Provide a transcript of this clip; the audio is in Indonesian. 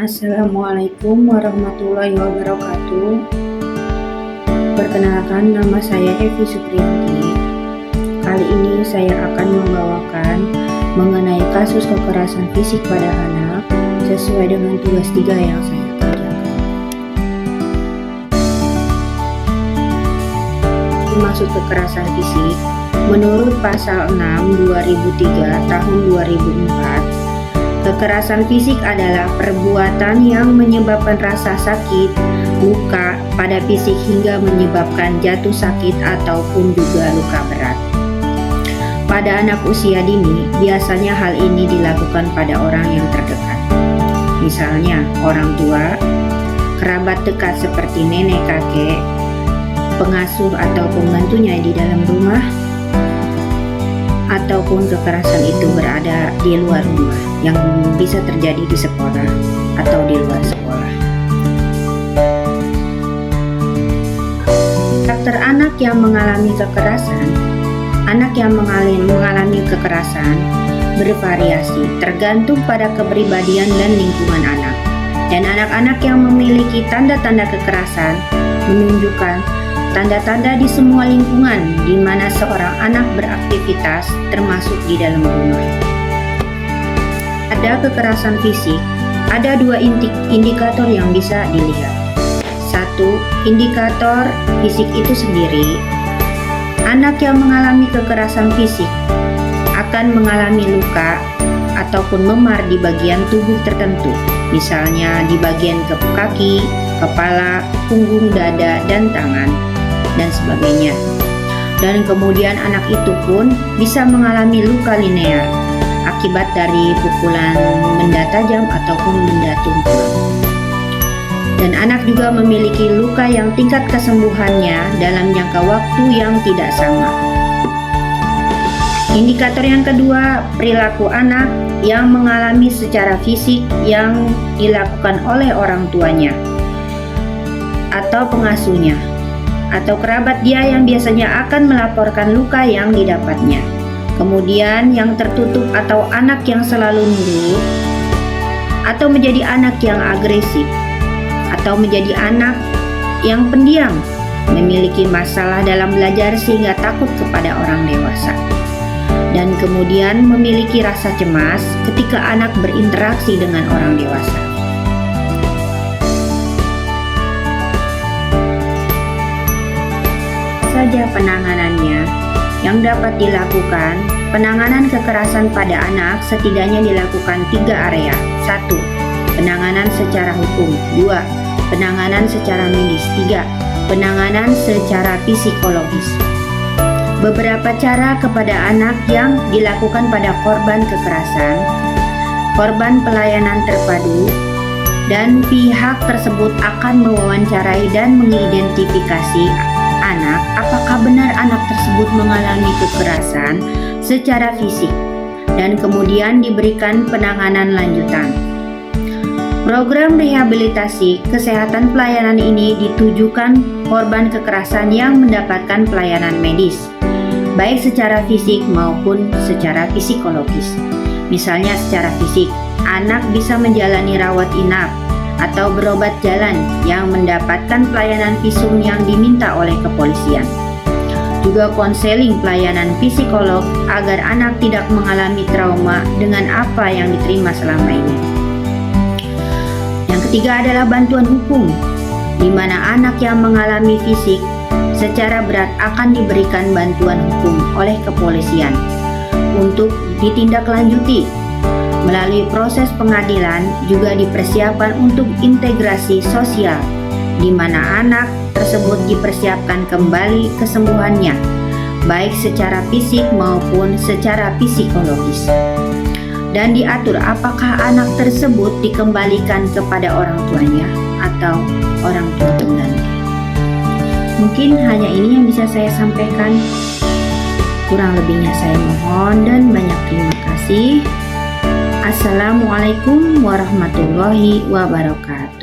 Assalamualaikum warahmatullahi wabarakatuh. Perkenalkan, nama saya Evi Supriyanti. Kali ini saya akan membawakan mengenai kasus kekerasan fisik pada anak sesuai dengan tugas 3 yang saya kerjakan. Dimaksud kekerasan fisik, menurut pasal 6 2003 tahun 2004, kekerasan fisik adalah perbuatan yang menyebabkan rasa sakit, luka pada fisik hingga menyebabkan jatuh sakit ataupun juga luka berat. Pada anak usia dini, biasanya hal ini dilakukan pada orang yang terdekat. Misalnya, orang tua, kerabat dekat seperti nenek, kakek, pengasuh atau pembantunya di dalam rumah, ataupun kekerasan itu berada di luar rumah yang bisa terjadi di sekolah atau di luar sekolah. Karakter anak yang mengalami kekerasan, bervariasi tergantung pada kepribadian dan lingkungan anak. Dan anak-anak yang memiliki tanda-tanda kekerasan menunjukkan tanda-tanda di semua lingkungan di mana seorang anak beraktivitas, termasuk di dalam rumah. Pada kekerasan fisik, ada 2 indikator yang bisa dilihat. 1. Indikator fisik itu sendiri. Anak yang mengalami kekerasan fisik akan mengalami luka ataupun memar di bagian tubuh tertentu, misalnya di bagian kaki, kepala, punggung, dada, dan tangan, dan sebagainya. Dan kemudian anak itu pun bisa mengalami luka linear akibat dari pukulan benda tajam ataupun benda tumpul. Dan anak juga memiliki luka yang tingkat kesembuhannya dalam jangka waktu yang tidak sama. Indikator yang kedua, perilaku anak yang mengalami secara fisik yang dilakukan oleh orang tuanya atau pengasuhnya, atau kerabat dia yang biasanya akan melaporkan luka yang didapatnya. Kemudian yang tertutup atau anak yang selalu nurut, atau menjadi anak yang agresif, atau menjadi anak yang pendiam, memiliki masalah dalam belajar sehingga takut kepada orang dewasa. Dan kemudian memiliki rasa cemas ketika anak berinteraksi dengan orang dewasa. Saja penanganannya yang dapat dilakukan. Penanganan kekerasan pada anak setidaknya dilakukan 3 area. 1. Penanganan secara hukum. 2. Penanganan secara medis. 3. Penanganan secara psikologis. Beberapa cara kepada anak yang dilakukan pada korban kekerasan, korban pelayanan terpadu, dan pihak tersebut akan mewawancarai dan mengidentifikasi anak apakah benar anak tersebut mengalami kekerasan secara fisik, dan kemudian diberikan penanganan lanjutan. Program rehabilitasi kesehatan pelayanan ini ditujukan korban kekerasan yang mendapatkan pelayanan medis, baik secara fisik maupun secara psikologis. Misalnya secara fisik, anak bisa menjalani rawat inap atau berobat jalan yang mendapatkan pelayanan visum yang diminta oleh kepolisian. Juga konseling pelayanan psikolog agar anak tidak mengalami trauma dengan apa yang diterima selama ini. Yang ketiga adalah bantuan hukum, di mana anak yang mengalami fisik secara berat akan diberikan bantuan hukum oleh kepolisian untuk ditindaklanjuti. Melalui proses pengadilan juga dipersiapkan untuk integrasi sosial, di mana anak tersebut dipersiapkan kembali kesembuhannya, baik secara fisik maupun secara psikologis. Dan diatur apakah anak tersebut dikembalikan kepada orang tuanya atau orang tua pengganti. Mungkin hanya ini yang bisa saya sampaikan. Kurang lebihnya saya mohon dan banyak terima kasih. Assalamualaikum warahmatullahi wabarakatuh.